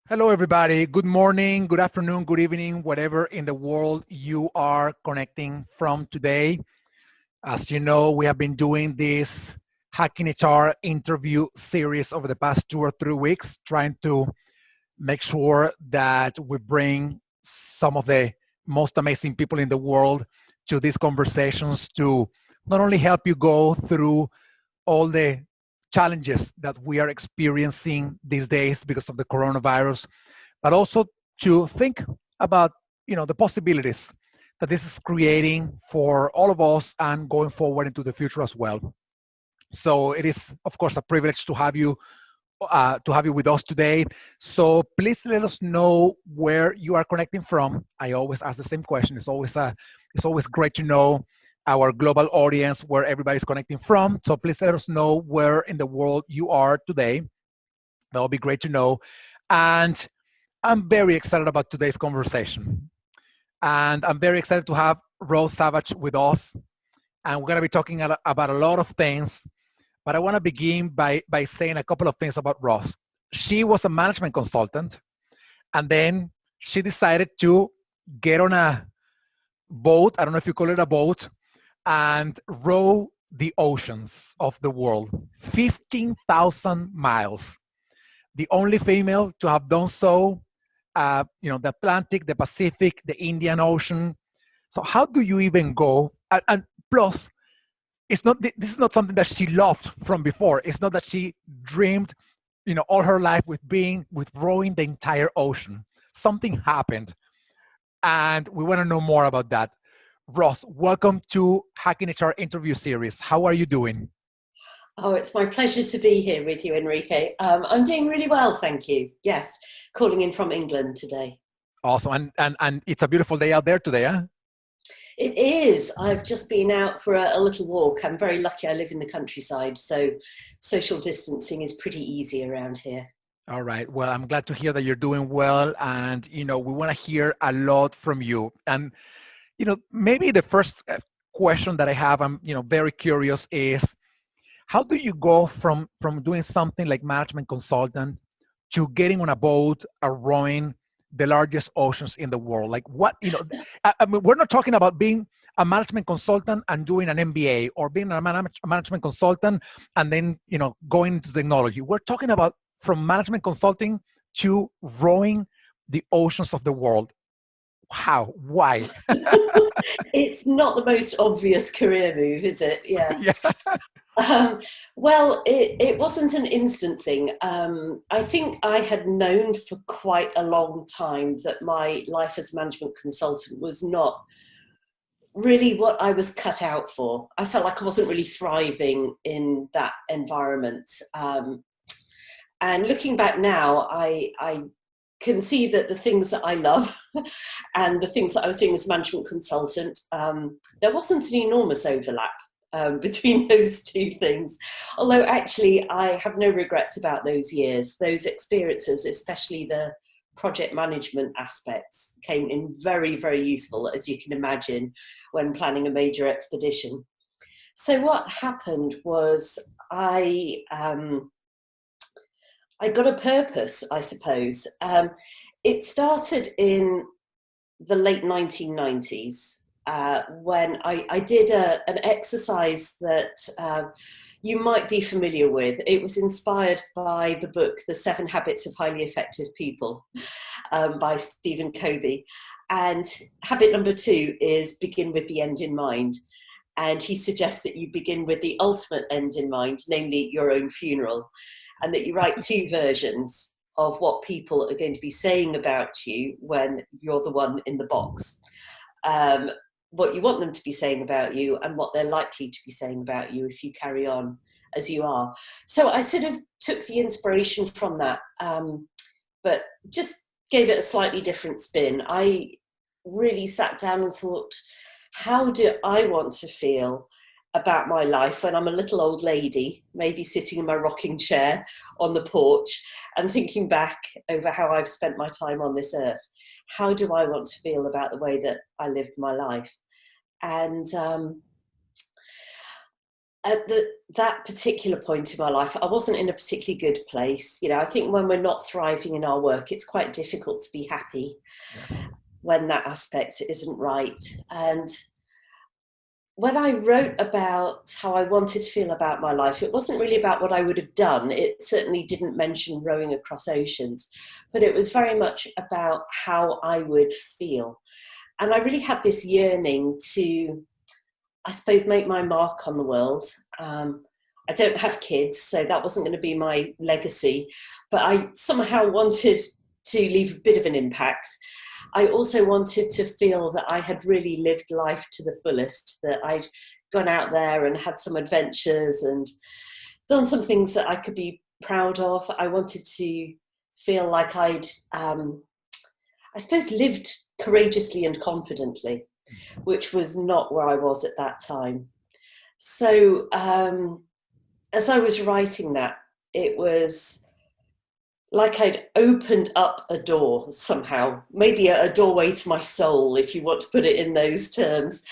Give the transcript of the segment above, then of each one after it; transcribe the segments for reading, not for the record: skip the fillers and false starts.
Hello, everybody. Good morning, good afternoon, good evening, whatever in the world you are connecting from today. As you know, we have been doing this Hacking HR interview series over the past 2 or 3 weeks, trying to make sure that we bring some of the most amazing people in the world to these conversations to not only help you go through all the challenges that we are experiencing these days because of the coronavirus, but also to think about the possibilities that this is creating for all of us and going forward into the future as well. So it is, of course, a privilege to have you with us today. So please let us know where you are connecting from. I always ask the same question. It's always great to know our global audience, where everybody's connecting from. So please let us know where in the world you are today. That would be great to know. And I'm very excited about today's conversation. And I'm very excited to have Rose Savage with us. And we're going to be talking about a lot of things. But I want to begin by saying a couple of things about Rose. She was a management consultant, and then she decided to get on a boat. I don't know if you call it a boat, and row the oceans of the world, 15,000 miles. The only female to have done so, the Atlantic, the Pacific, the Indian Ocean. So how do you even go? And plus, this is not something that she loved from before. It's not that she dreamed, all her life with rowing the entire ocean. Something happened, and we want to know more about that. Ross, welcome to Hacking HR interview series. How are you doing? Oh, it's my pleasure to be here with you, Enrique. I'm doing really well, thank you. Yes, calling in from England today. Awesome. And it's a beautiful day out there today, huh? It is. I've just been out for a little walk. I'm very lucky I live in the countryside, so social distancing is pretty easy around here. All right. Well, I'm glad to hear that you're doing well. And, we want to hear a lot from you. And, maybe the first question that I have, I'm, very curious is, how do you go from doing something like management consultant to getting on a boat or rowing the largest oceans in the world? Like what, I mean, we're not talking about being a management consultant and doing an MBA, or being a management consultant and then, going into technology. We're talking about from management consulting to rowing the oceans of the world. How? Why? It's not the most obvious career move, is it? Yes. Yeah. Um, well, it wasn't an instant thing. I think I had known for quite a long time that my life as a management consultant was not really what I was cut out for. I felt like I wasn't really thriving in that environment. And looking back now, I can see that the things that I love and the things that I was doing as a management consultant, there wasn't an enormous overlap between those two things. Although actually I have no regrets about those years. Those experiences, especially the project management aspects, came in very, very useful, as you can imagine, when planning a major expedition. So what happened was I got a purpose, I suppose. It started in the late 1990s when I did an exercise that you might be familiar with. It was inspired by the book, The 7 Habits of Highly Effective People by Stephen Covey. And habit number 2 is begin with the end in mind. And he suggests that you begin with the ultimate end in mind, namely your own funeral, and that you write 2 versions of what people are going to be saying about you when you're the one in the box. What you want them to be saying about you and what they're likely to be saying about you if you carry on as you are. So I sort of took the inspiration from that, but just gave it a slightly different spin. I really sat down and thought, how do I want to feel about my life when I'm a little old lady, maybe sitting in my rocking chair on the porch and thinking back over how I've spent my time on this earth? How do I want to feel about the way that I lived my life? And At that particular point in my life, I wasn't in a particularly good place. I think when we're not thriving in our work, it's quite difficult to be happy Yeah. when that aspect isn't right. And when I wrote about how I wanted to feel about my life, it wasn't really about what I would have done. It certainly didn't mention rowing across oceans, but it was very much about how I would feel. And I really had this yearning to, I suppose, make my mark on the world. I don't have kids, so that wasn't going to be my legacy, but I somehow wanted to leave a bit of an impact. I also wanted to feel that I had really lived life to the fullest, that I'd gone out there and had some adventures and done some things that I could be proud of. I wanted to feel like I'd, I suppose, lived courageously and confidently, which was not where I was at that time. So as I was writing that, it was like I'd opened up a door somehow, maybe a doorway to my soul, if you want to put it in those terms.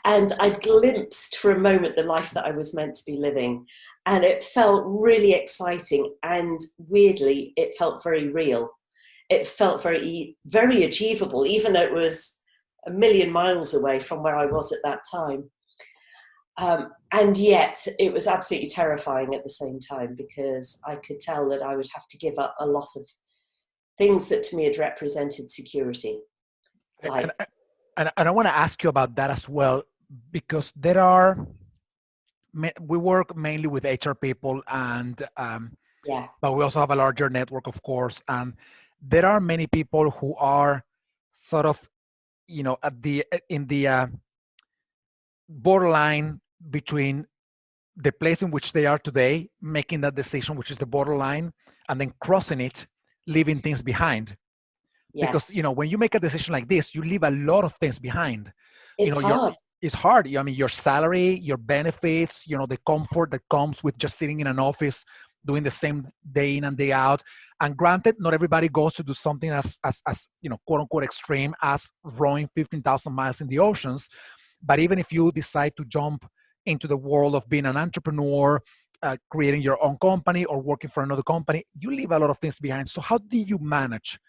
And I'd glimpsed for a moment the life that I was meant to be living. And it felt really exciting. And weirdly, it felt very real. It felt very, very achievable, even though it was a million miles away from where I was at that time. And yet it was absolutely terrifying at the same time, because I could tell that I would have to give up a lot of things that to me had represented security. And, Like, and I want to ask you about that as well, because there are, we work mainly with HR people, and yeah, but we also have a larger network, of course, and there are many people who are sort of, at the in the borderline between the place in which they are today, making that decision, which is the borderline, and then crossing it, leaving things behind. Because yes, when you make a decision like this, you leave a lot of things behind. it's Your hard. it's hard. I mean, your salary, your benefits, the comfort that comes with just sitting in an office doing the same day in and day out. And granted, not everybody goes to do something as quote unquote extreme as rowing 15,000 miles in the oceans. But even if you decide to jump into the world of being an entrepreneur, creating your own company or working for another company, you leave a lot of things behind. So how do you manage,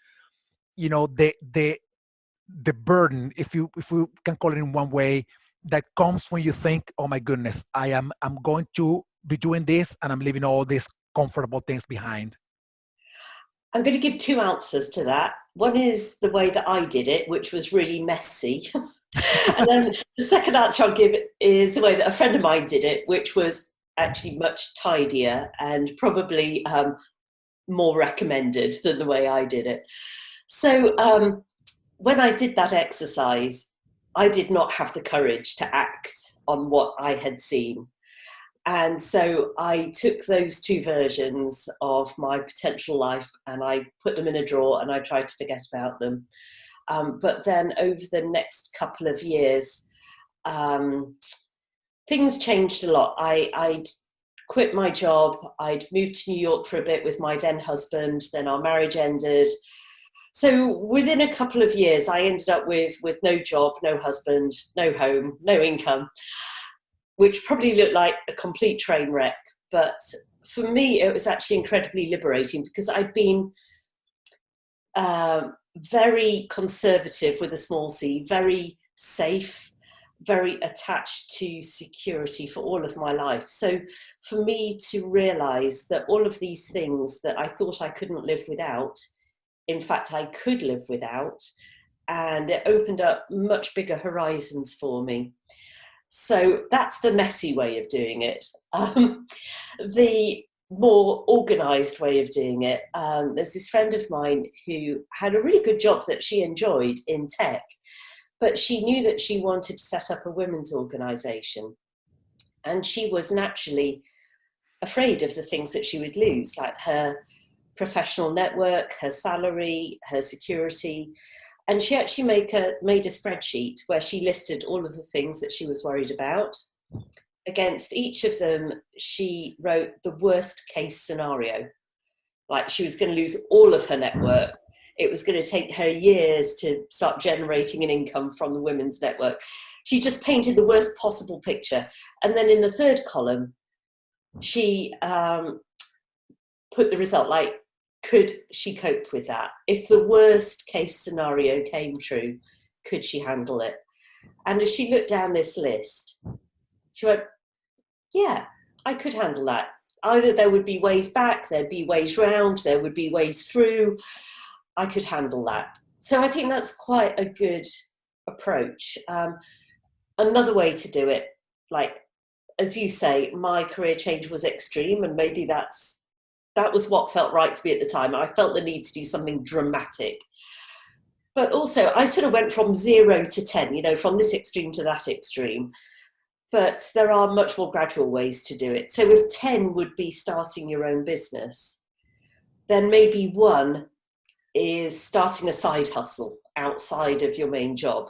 the burden, if you can call it in one way, that comes when you think, oh my goodness, I'm going to be doing this and I'm leaving all these comfortable things behind? I'm going to give two answers to that. One is the way that I did it, which was really messy. And then the second answer I'll give is the way that a friend of mine did it, which was actually much tidier and probably more recommended than the way I did it. So when I did that exercise, I did not have the courage to act on what I had seen. And so I took those two versions of my potential life and I put them in a drawer and I tried to forget about them. But then over the next couple of years, things changed a lot. I'd quit my job. I'd moved to New York for a bit with my then husband. Then our marriage ended. So within a couple of years, I ended up with no job, no husband, no home, no income, which probably looked like a complete train wreck. But for me, it was actually incredibly liberating, because I'd been very conservative with a small c, very safe, very attached to security for all of my life. So for me to realize that all of these things that I thought I couldn't live without, in fact, I could live without, and it opened up much bigger horizons for me. So that's the messy way of doing it. The more organized way of doing it, there's this friend of mine who had a really good job that she enjoyed in tech, but she knew that she wanted to set up a women's organization. And she was naturally afraid of the things that she would lose, like her professional network, her salary, her security. And she actually made a spreadsheet where she listed all of the things that she was worried about. Against each of them, she wrote the worst case scenario. Like she was going to lose all of her network. it was going to take her years to start generating an income from the women's network. She just painted the worst possible picture. And then in the third column, she put the result, like, could she cope with that? If the worst case scenario came true, could she handle it? And as she looked down this list, she went, yeah, I could handle that. Either there would be ways back, there'd be ways round, there would be ways through. I could handle that. So I think that's quite a good approach. Another way to do it, like, as you say, my career change was extreme, and maybe that was what felt right to me at the time. I felt the need to do something dramatic. But also, I sort of went from 0 to 10, you know, from this extreme to that extreme. But there are much more gradual ways to do it. So if 10 would be starting your own business, then maybe 1 is starting a side hustle outside of your main job,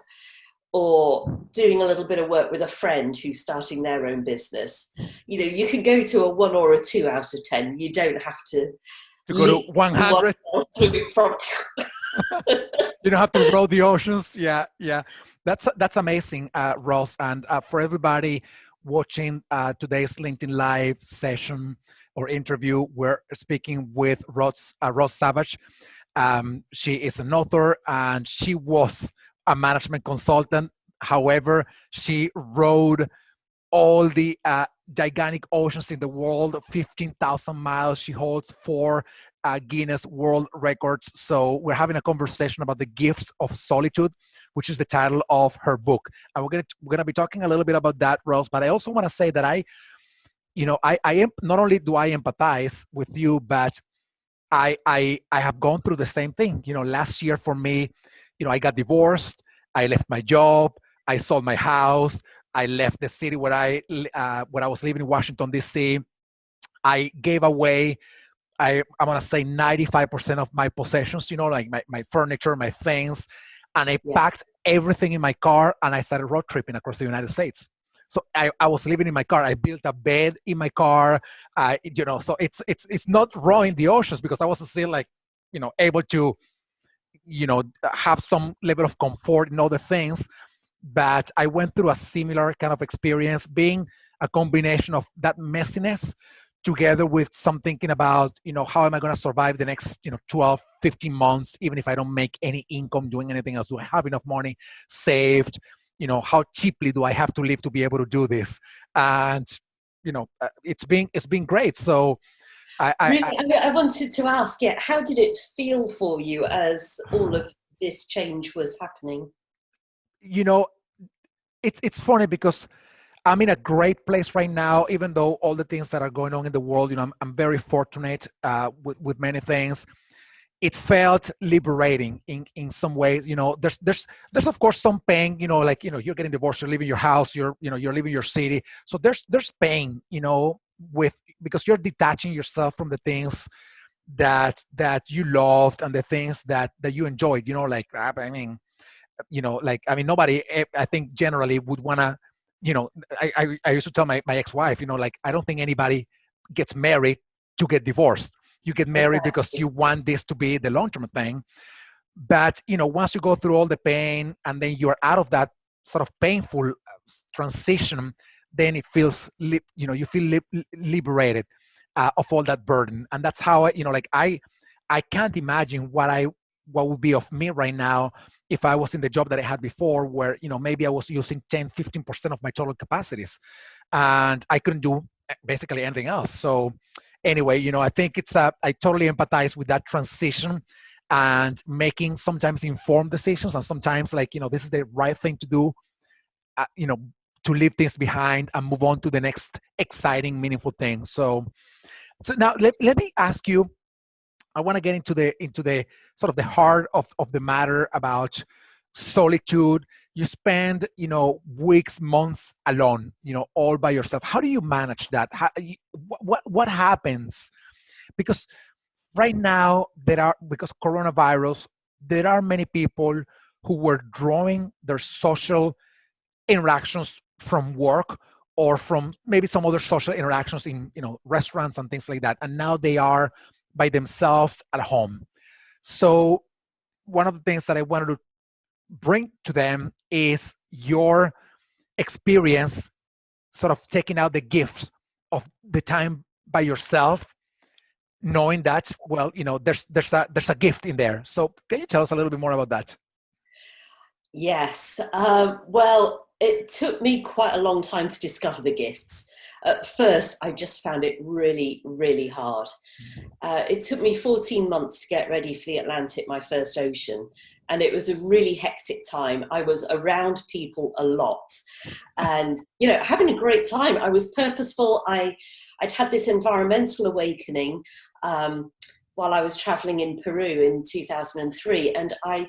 or doing a little bit of work with a friend who's starting their own business. You know, you can go to a 1 or a 2 out of 10. You don't have to go to 100. From You don't have to row the oceans. Yeah, yeah. That's amazing, Ross. And for everybody watching today's LinkedIn Live session or interview, we're speaking with Ross Savage. She is an author, and she was a management consultant. However, she rode all the gigantic oceans in the world, 15,000 miles. She holds 4 Guinness World Records. So we're having a conversation about the Gifts of Solitude, which is the title of her book. And we're gonna be talking a little bit about that, Rose. But I also want to say that I am, not only do I empathize with you, but I have gone through the same thing. You know, last year for me, you know, I got divorced, I left my job, I sold my house, I left the city where I was living in Washington, D.C. I gave away, I'm going to say 95% of my possessions, you know, like my furniture, my things. And I packed everything in my car, and I started road tripping across the United States. So I was living in my car. I built a bed in my car, you know, so it's not rowing the oceans, because I was still, like, you know, able to, you know, have some level of comfort in other things. But I went through a similar kind of experience, being a combination of that messiness together with some thinking about, you know, how am I going to survive the next, you know, 12, 15 months, even if I don't make any income doing anything else? Do I have enough money saved? You know, how cheaply do I have to live to be able to do this? And, you know, it's been great. So I wanted to ask, how did it feel for you as all of this change was happening? You know, it's funny, because I'm in a great place right now, even though all the things that are going on in the world, you know, I'm very fortunate with many things. It felt liberating in some ways. You know, there's of course some pain, you know, like, you know, you're getting divorced, you're leaving your house, you're leaving your city. So there's pain, you know, because you're detaching yourself from the things that you loved, and the things that you enjoyed, you know, like, I mean, you know, like, I mean, nobody, I think, generally would want to, you know, I used to tell my ex-wife, you know, like, I don't think anybody gets married to get divorced. You get married because you want this to be the long-term thing. But, you know, once you go through all the pain, and then you're out of that sort of painful transition, then it feels, you know, you feel liberated of all that burden. And that's how you know, like, I can't imagine what would be of me right now if I was in the job that I had before, where, you know, maybe I was using 10, 15% of my total capacities, and I couldn't do basically anything else. So anyway, you know, I think I totally empathize with that transition, and making sometimes informed decisions, and sometimes, like, you know, this is the right thing to do, you know, to leave things behind and move on to the next exciting, meaningful thing. So now let me ask you, I want to get into the sort of the heart of the matter about solitude. You spend, you know, weeks, months alone, you know, all by yourself. How do you manage that? What happens? Because right now, because coronavirus, there are many people who were drawing their social interactions from work, or from maybe some other social interactions in, you know, restaurants and things like that, and now they are by themselves at home. So one of the things that I wanted to bring to them is your experience, sort of taking out the gifts of the time by yourself, knowing that, well, there's a gift in there. So can you tell us a little bit more about that? Yes. Well, it took me quite a long time to discover the gifts. At first, I just found it really, really hard. It took me 14 months to get ready for the Atlantic, my first ocean. And it was a really hectic time. I was around people a lot and, having a great time. I was purposeful. I'd had this environmental awakening while I was traveling in Peru in 2003. And I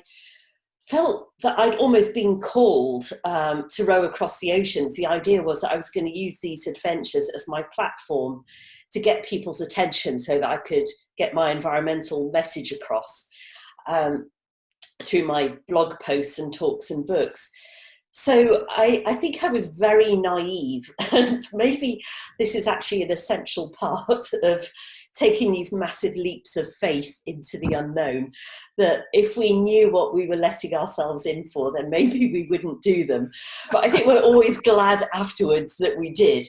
felt that I'd almost been called to row across the oceans. The idea was that I was going to use these adventures as my platform to get people's attention so that I could get my environmental message across through my blog posts and talks and books. So I think I was very naive, and maybe this is actually an essential part of taking these massive leaps of faith into the unknown, that if we knew what we were letting ourselves in for, then maybe we wouldn't do them. But I think we're always glad afterwards that we did.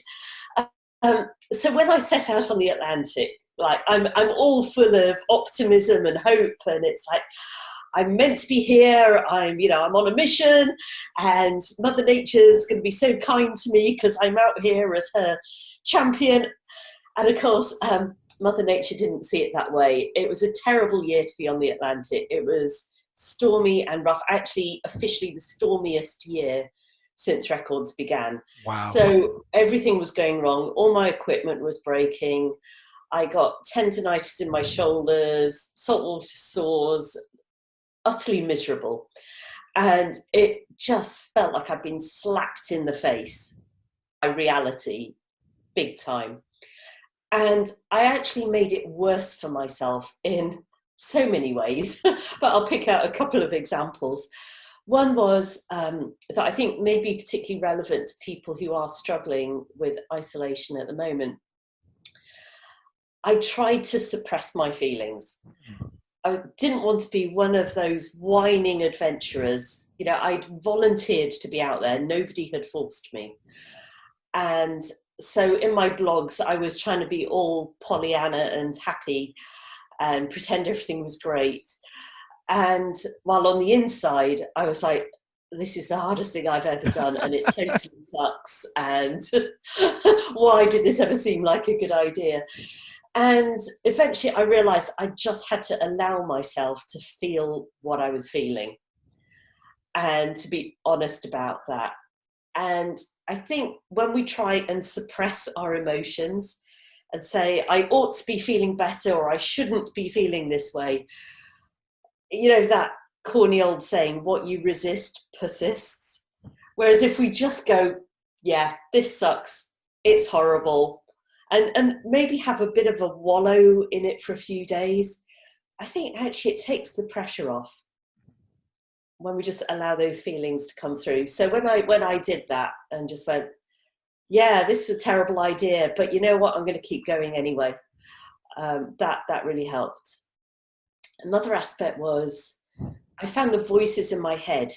So when I set out on the Atlantic, like I'm all full of optimism and hope, and it's like, I'm meant to be here. I'm on a mission, and Mother Nature's going to be so kind to me because I'm out here as her champion. And of course, Mother Nature didn't see it that way. It was a terrible year to be on the Atlantic. It was stormy and rough, actually officially the stormiest year since records began. Wow. So everything was going wrong. All my equipment was breaking. I got tendonitis in my shoulders, saltwater sores, utterly miserable. And it just felt like I'd been slapped in the face by reality, big time. And I actually made it worse for myself in so many ways, but I'll pick out a couple of examples. One was that I think may be particularly relevant to people who are struggling with isolation at the moment. I tried to suppress my feelings. I didn't want to be one of those whining adventurers. I'd volunteered to be out there. Nobody had forced me. And so in my blogs, I was trying to be all Pollyanna and happy and pretend everything was great. And while on the inside, I was like, this is the hardest thing I've ever done, and it totally sucks. And why did this ever seem like a good idea? And eventually I realized I just had to allow myself to feel what I was feeling and to be honest about that. And I think when we try and suppress our emotions and say, I ought to be feeling better, or I shouldn't be feeling this way, that corny old saying, what you resist persists. Whereas if we just go, yeah, this sucks, it's horrible, and maybe have a bit of a wallow in it for a few days, I think actually it takes the pressure off when we just allow those feelings to come through. So when I did that and just went, yeah, this is a terrible idea, but you know what, I'm going to keep going anyway. That really helped. Another aspect was I found the voices in my head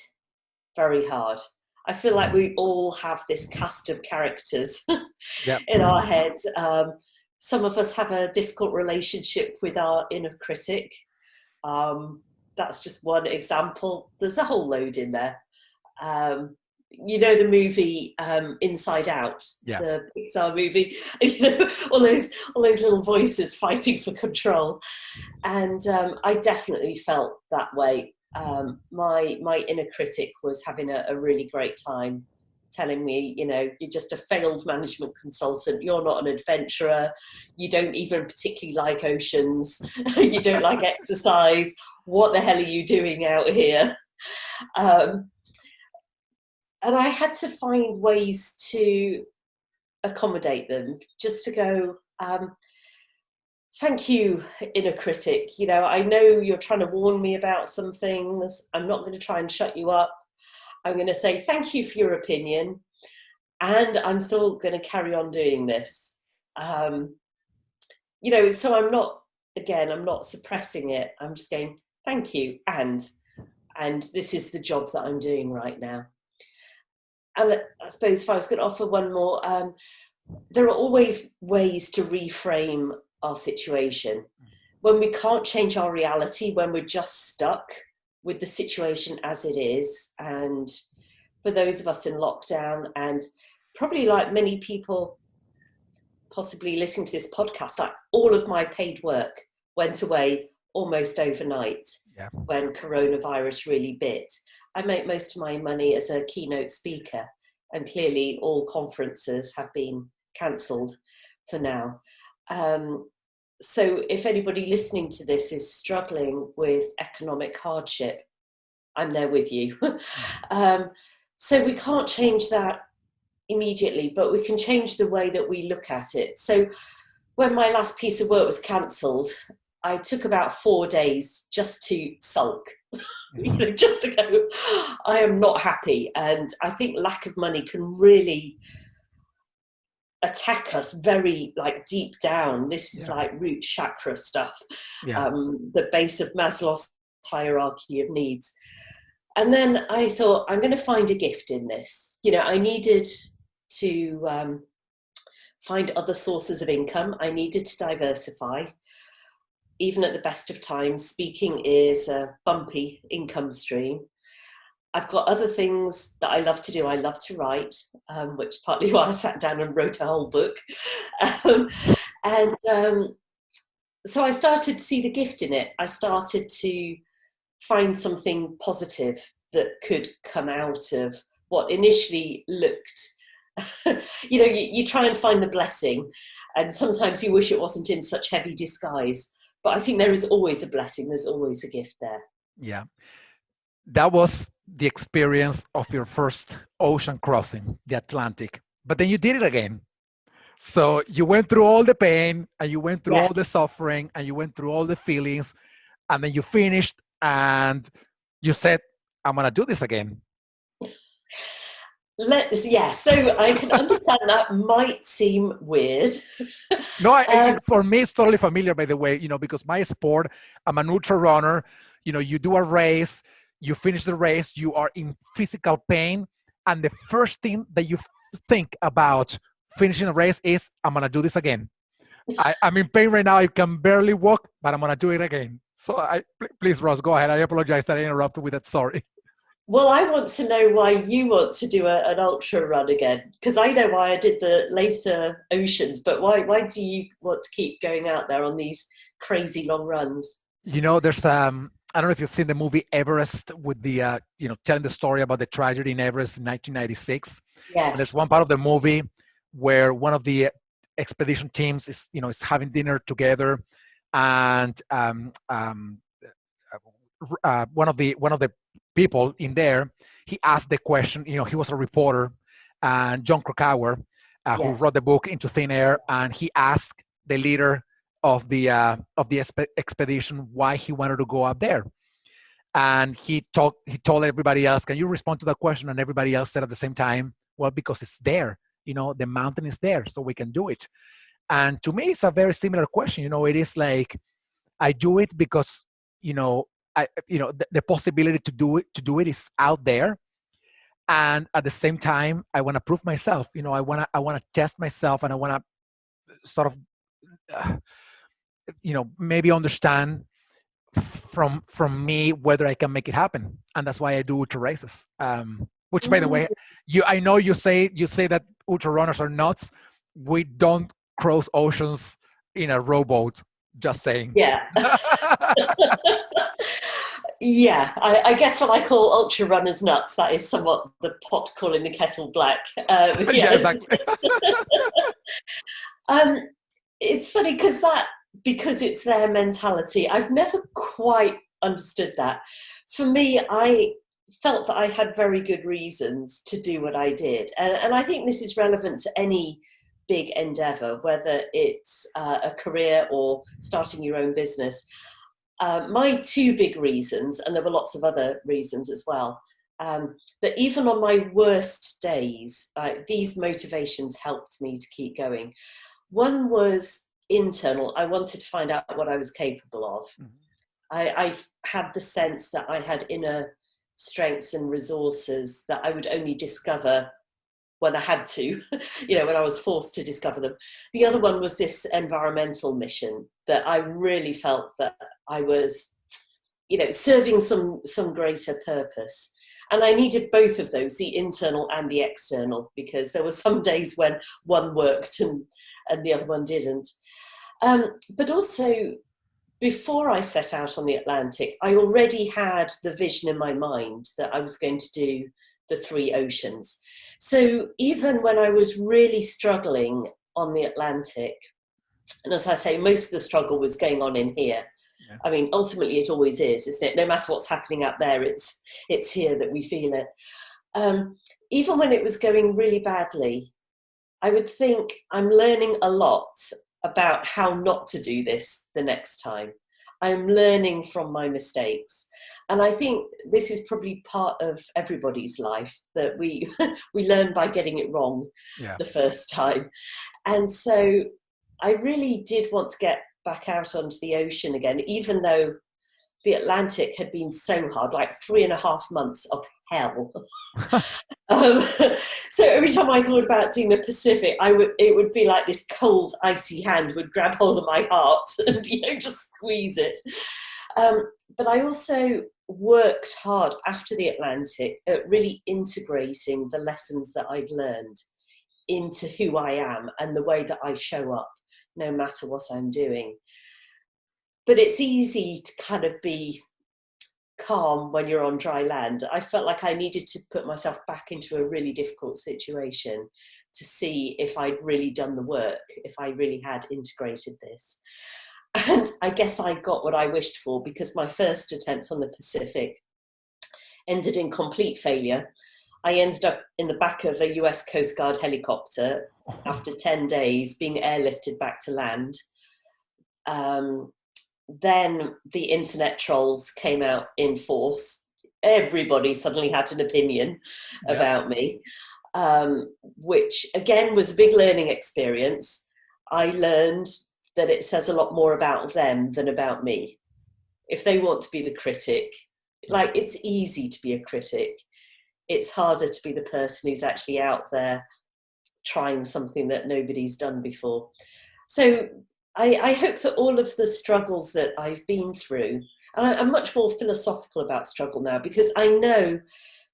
very hard. I feel like we all have this cast of characters Yep. in our heads. Some of us have a difficult relationship with our inner critic. That's just one example. There's a whole load in there. The movie Inside Out, Yeah. the Pixar movie. All those little voices fighting for control, and I definitely felt that way. My inner critic was having a really great time, telling me, you're just a failed management consultant. You're not an adventurer. You don't even particularly like oceans. You don't like exercise. What the hell are you doing out here? And I had to find ways to accommodate them, just to go, thank you, inner critic. I know you're trying to warn me about some things. I'm not going to try and shut you up. I'm going to say thank you for your opinion, and I'm still going to carry on doing this. So I'm not suppressing it. I'm just going, thank you, and and this is the job that I'm doing right now. And I suppose if I was going to offer one more, there are always ways to reframe our situation. When we can't change our reality, when we're just stuck with the situation as it is, and for those of us in lockdown, and probably like many people possibly listening to this podcast, like all of my paid work went away almost overnight when coronavirus really bit. I make most of my money as a keynote speaker, and clearly all conferences have been cancelled for now. So if anybody listening to this is struggling with economic hardship, I'm there with you. So we can't change that immediately, but we can change the way that we look at it. So when my last piece of work was cancelled, I took about 4 days just to sulk, just to go, I am not happy. And I think lack of money can really attack us very like deep down. This is like root chakra stuff, the base of Maslow's hierarchy of needs. And then I thought, I'm going to find a gift in this. I needed to find other sources of income. I needed to diversify. Even at the best of times, speaking is a bumpy income stream. I've got other things that I love to do. I love to write, which is partly why I sat down and wrote a whole book. So I started to see the gift in it. I started to find something positive that could come out of what initially looked, you try and find the blessing, and sometimes you wish it wasn't in such heavy disguise. But I think there is always a blessing. There's always a gift there. Yeah. That was the experience of your first ocean crossing, the Atlantic. But then you did it again. So you went through all the pain, and you went through all the suffering, and you went through all the feelings, and then you finished and you said, I'm going to do this again. So I can understand that might seem weird. No, for me, it's totally familiar, by the way, because my sport, I'm an ultra runner. You do a race, you finish the race, you are in physical pain. And the first thing that you think about finishing a race is, I'm going to do this again. I'm in pain right now. I can barely walk, but I'm going to do it again. So please, Ross, go ahead. I apologize that I interrupted with that story. Well, I want to know why you want to do an ultra run again, because I know why I did the later oceans, but why do you want to keep going out there on these crazy long runs? There's I don't know if you've seen the movie Everest with the telling the story about the tragedy in Everest in 1996. Yes. And there's one part of the movie where one of the expedition teams is having dinner together, and one of the people in there, he asked the question. He was a reporter, and John Krakauer, who wrote the book Into Thin Air, and he asked the leader of the expedition why he wanted to go up there, and he told everybody else, "Can you respond to that question?" And everybody else said at the same time, "Well, because it's there. The mountain is there, so we can do it." And to me, it's a very similar question. It is like, I do it because the possibility to do it is out there, and at the same time, I want to prove myself. I want to test myself, and I want to sort of maybe understand from me whether I can make it happen, and that's why I do ultra races. Which, by the way, I know you say that ultra runners are nuts. We don't cross oceans in a rowboat. Just saying. Yeah. Yeah, I guess when I call ultra runners nuts, that is somewhat the pot calling the kettle black. Yes. Yeah, exactly. It's funny because it's their mentality. I've never quite understood that. For me, I felt that I had very good reasons to do what I did. And I think this is relevant to any big endeavor, whether it's a career or starting your own business. My two big reasons, and there were lots of other reasons as well, that even on my worst days, these motivations helped me to keep going. One was internal. I wanted to find out what I was capable of. Mm-hmm. I had the sense that I had inner strengths and resources that I would only discover when I had to, when I was forced to discover them. The other one was this environmental mission that I really felt that I was, serving some greater purpose. And I needed both of those, the internal and the external, because there were some days when one worked and the other one didn't. But also, before I set out on the Atlantic, I already had the vision in my mind that I was going to do the 3 oceans. So even when I was really struggling on the Atlantic, and as I say, most of the struggle was going on in here. Yeah. I mean, ultimately it always is, isn't it? No matter what's happening out there, it's here that we feel it. Even when it was going really badly, I would think I'm learning a lot about how not to do this the next time. I'm learning from my mistakes. And I think this is probably part of everybody's life, that we learn by getting it wrong the first time. And so I really did want to get back out onto the ocean again, even though the Atlantic had been so hard, like 3.5 months of hell. So every time I thought about doing the Pacific, it would be like this cold, icy hand would grab hold of my heart and just squeeze it. But I also worked hard after the Atlantic at really integrating the lessons that I'd learned into who I am and the way that I show up, no matter what I'm doing. But it's easy to kind of be calm when you're on dry land. I felt like I needed to put myself back into a really difficult situation to see if I'd really done the work, if I really had integrated this. And I guess I got what I wished for, because my first attempt on the Pacific ended in complete failure. I ended up in the back of a US Coast Guard helicopter after 10 days, being airlifted back to land. Then the internet trolls came out in force. Everybody suddenly had an opinion about me, which again was a big learning experience. I learned that it says a lot more about them than about me. If they want to be the critic, like, it's easy to be a critic. It's harder to be the person who's actually out there trying something that nobody's done before. So I hope that all of the struggles that I've been through, and I'm much more philosophical about struggle now, because I know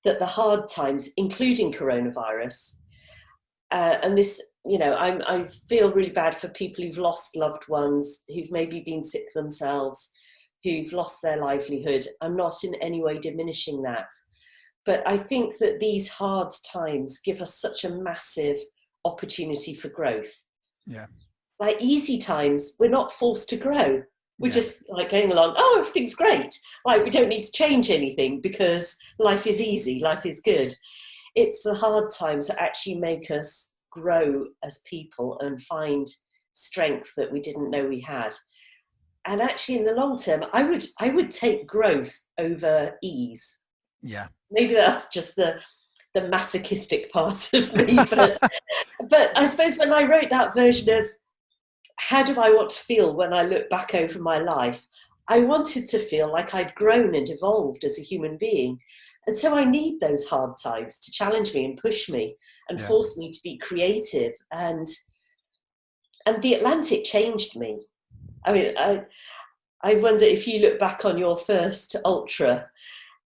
that the hard times, including coronavirus, and this, I feel really bad for people who've lost loved ones, who've maybe been sick themselves, who've lost their livelihood. I'm not in any way diminishing that. But I think that these hard times give us such a massive opportunity for growth. Yeah. Like easy times, we're not forced to grow. We're just like going along, oh, everything's great. Like, we don't need to change anything because life is easy, life is good. It's the hard times that actually make us grow as people and find strength that we didn't know we had. And actually, in the long term, I would take growth over ease. Yeah. Maybe that's just the masochistic part of me. But I suppose when I wrote that version of how do I want to feel when I look back over my life, I wanted to feel like I'd grown and evolved as a human being. And so I need those hard times to challenge me and push me and force me to be creative. And the Atlantic changed me. I mean, I wonder if you look back on your first ultra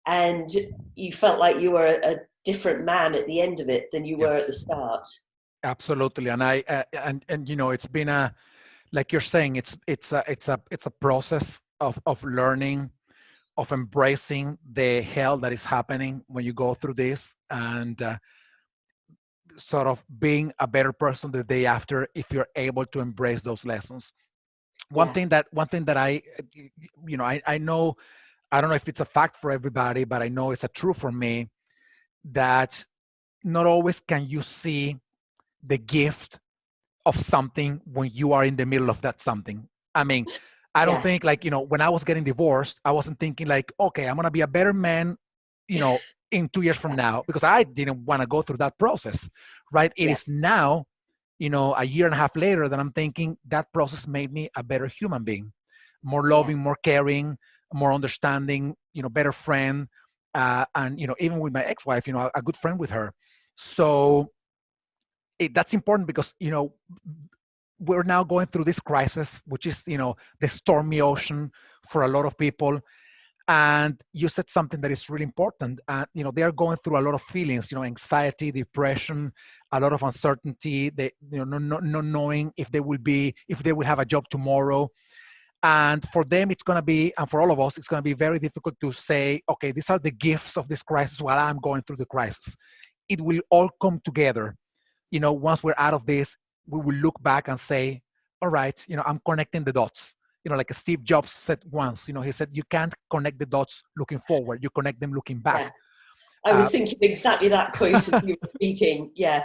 and you felt like you were a different man at the end of it than you were at the start. Absolutely. And and it's been like you're saying, it's a process of learning, of embracing the hell that is happening when you go through this, and sort of being a better person the day after if you're able to embrace those lessons. One thing that I know, I don't know if it's a fact for everybody, but I know it's a truth for me, that not always can you see the gift of something when you are in the middle of that something. I mean, I don't think, like, when I was getting divorced, I wasn't thinking like, okay, I'm going to be a better man, in 2 years from now, because I didn't want to go through that process, right? It is now, a year and a half later, that I'm thinking that process made me a better human being, more loving, more caring, more understanding, better friend. and even with my ex-wife, a good friend with her. So that's important because we're now going through this crisis, which is the stormy ocean for a lot of people. And you said something that is really important. They are going through a lot of feelings, anxiety, depression, a lot of uncertainty. They, not knowing if they will have a job tomorrow. And for them, it's going to be, and for all of us, it's going to be very difficult to say, okay, these are the gifts of this crisis while I'm going through the crisis. It will all come together. Once we're out of this, we will look back and say, all right, I'm connecting the dots. Like Steve Jobs said once, he said, you can't connect the dots looking forward, you connect them looking back. Yeah. I was thinking exactly that quote as you were speaking. Yeah.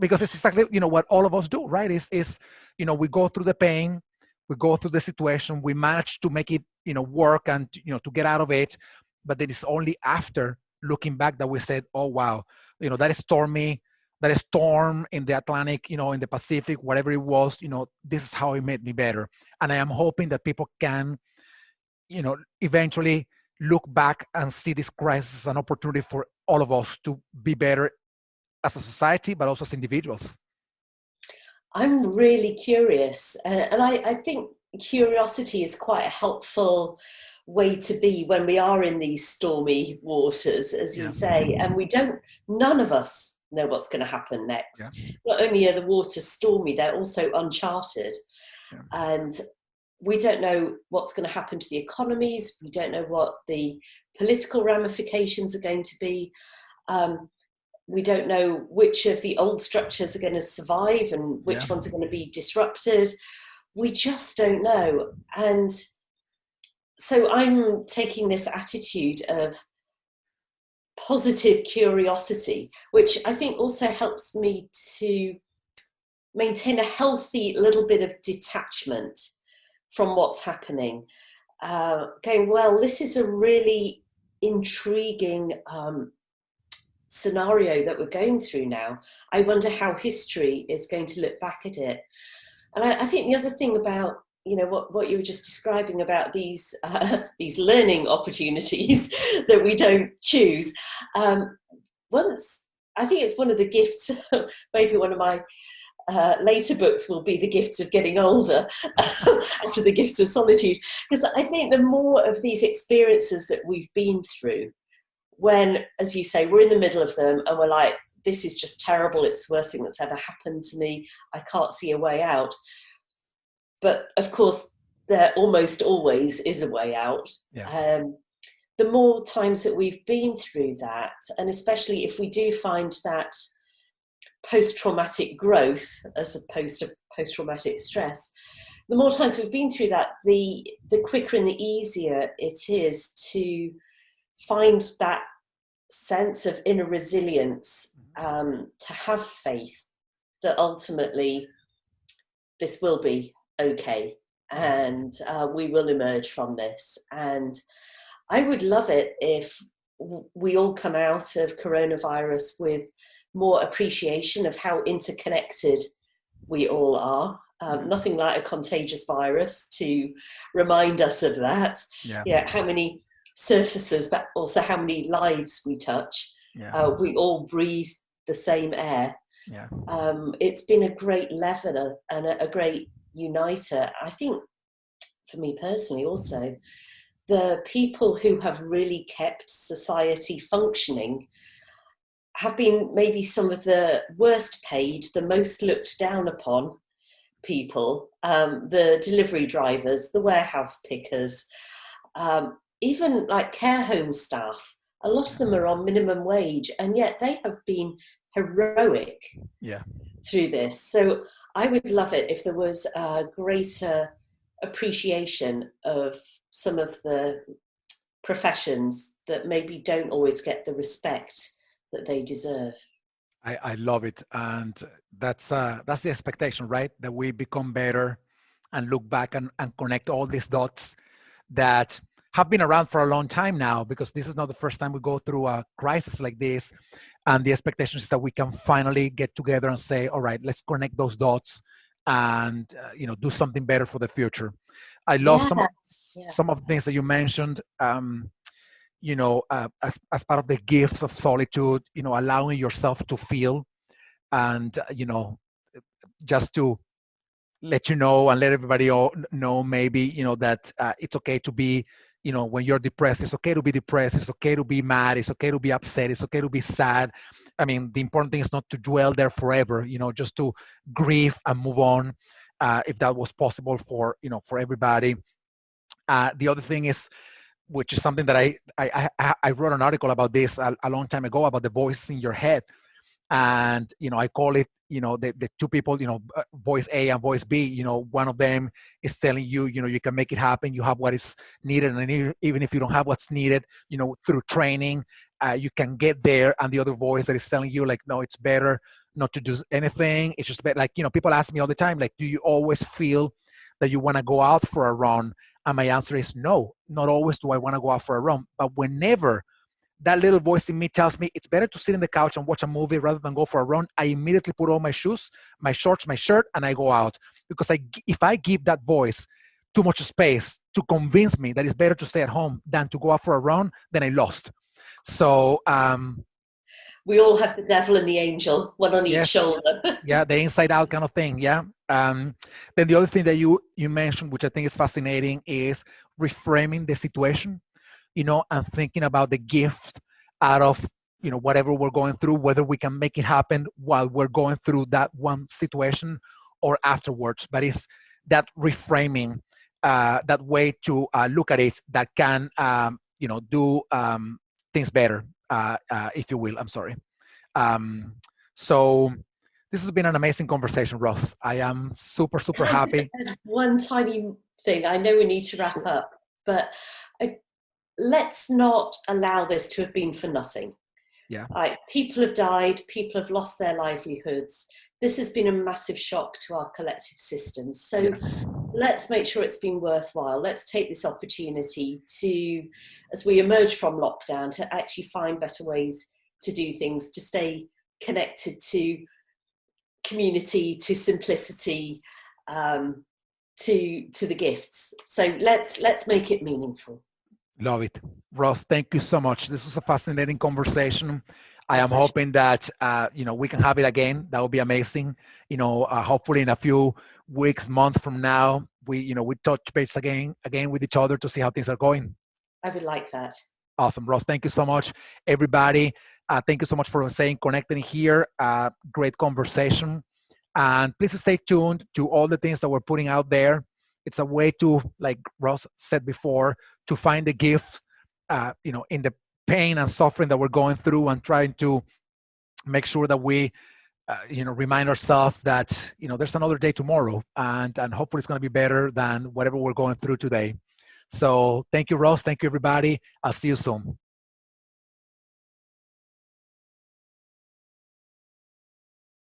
Because it's exactly, what all of us do, right? Is we go through the pain, we go through the situation, we manage to make it, work and, to get out of it. But then it's only after looking back that we said, oh, wow, that is stormy, that is storm in the Atlantic, in the Pacific, whatever it was, this is how it made me better. And I am hoping that people can, eventually look back and see this crisis as an opportunity for all of us to be better as a society, but also as individuals. I'm really curious. And I think curiosity is quite a helpful way to be when we are in these stormy waters, as you say, and none of us know what's going to happen next. Not only are the waters stormy, they're also uncharted. And we don't know what's going to happen to the economies. We don't know what the political ramifications are going to be. We don't know which of the old structures are going to survive and which ones are going to be disrupted. We just don't know. And so I'm taking this attitude of positive curiosity, which I think also helps me to maintain a healthy little bit of detachment from what's happening. Going, well, this is a really intriguing scenario that we're going through now. I wonder how history is going to look back at it. And I think the other thing about what you were just describing about these learning opportunities that we don't choose. Once I think it's one of the gifts. Maybe one of my later books will be the gifts of getting older after the Gifts of Solitude, because I think the more of these experiences that we've been through, when, as you say, we're in the middle of them and we're like, this is just terrible, it's the worst thing that's ever happened to me, I can't see a way out. But of course, there almost always is a way out. The more times that we've been through that, and especially if we do find that post-traumatic growth as opposed to post-traumatic stress, the more times we've been through that, the quicker and the easier it is to find that sense of inner resilience, to have faith that ultimately this will be okay and we will emerge from this. And I would love it if we all come out of coronavirus with more appreciation of how interconnected we all are. Nothing like a contagious virus to remind us of that. How many surfaces, but also how many lives we touch. We all breathe the same air. It's been a great leveler and a great uniter. I think for me personally also, the people who have really kept society functioning have been maybe some of the worst paid, the most looked down upon people, the delivery drivers, the warehouse pickers, even like care home staff. A lot of them are on minimum wage, and yet they have been heroic through this. So I would love it if there was a greater appreciation of some of the professions that maybe don't always get the respect that they deserve. I love it. And that's the expectation, right? That we become better and look back and connect all these dots that have been around for a long time now, because this is not the first time we go through a crisis like this. And the expectation is that we can finally get together and say, all right, let's connect those dots and do something better for the future. I love some of the things that you mentioned. as part of the gifts of solitude, allowing yourself to feel, and just to let you know and let everybody know, maybe, that it's okay to be, when you're depressed, it's okay to be depressed, it's okay to be mad, it's okay to be upset, it's okay to be sad. I mean, the important thing is not to dwell there forever, just to grieve and move on, if that was possible for everybody. The other thing is, which is something that I wrote an article about this a long time ago, about the voice in your head. And I call it, the two people, voice A and voice B. One of them is telling you, you can make it happen, you have what is needed, and even if you don't have what's needed, through training, you can get there. And the other voice that is telling you, like, no, it's better not to do anything, it's just better. Like, people ask me all the time, like, do you always feel that you want to go out for a run? And my answer is no, not always do I want to go out for a run, but whenever that little voice in me tells me it's better to sit in the couch and watch a movie rather than go for a run, I immediately put on my shoes, my shorts, my shirt, and I go out. Because if I give that voice too much space to convince me that it's better to stay at home than to go out for a run, then I lost. So we all have the devil and the angel, one on each yes, shoulder. yeah, the inside out kind of thing. Yeah. Then the other thing that you mentioned, which I think is fascinating, is reframing the situation, and thinking about the gift out of, whatever we're going through, whether we can make it happen while we're going through that one situation or afterwards. But it's that reframing, that way to look at it, that can, do things better, if you will. I'm sorry. Um, so this has been an amazing conversation, Ross. I am super, super Can I happy. just add one tiny thing? I know we need to wrap up, but let's not allow this to have been for nothing. Yeah. People have died, people have lost their livelihoods. This has been a massive shock to our collective systems. So Yeah. let's make sure it's been worthwhile. Let's take this opportunity to, as we emerge from lockdown, to actually find better ways to do things, to stay connected to community, to simplicity, to the gifts. So let's make it meaningful. Love it. Ross, thank you so much. This was a fascinating conversation. I My am pleasure. hoping that, we can have it again. That would be amazing. Hopefully in a few weeks, months from now, we touch base again with each other to see how things are going. I would like that. Awesome, Ross. Thank you so much, everybody. Thank you so much for staying connected here. Great conversation. And please stay tuned to all the things that we're putting out there. It's a way to, like Ross said before, to find the gift, in the pain and suffering that we're going through, and trying to make sure that we, remind ourselves that, there's another day tomorrow, and hopefully it's going to be better than whatever we're going through today. So thank you, Ross. Thank you, everybody. I'll see you soon.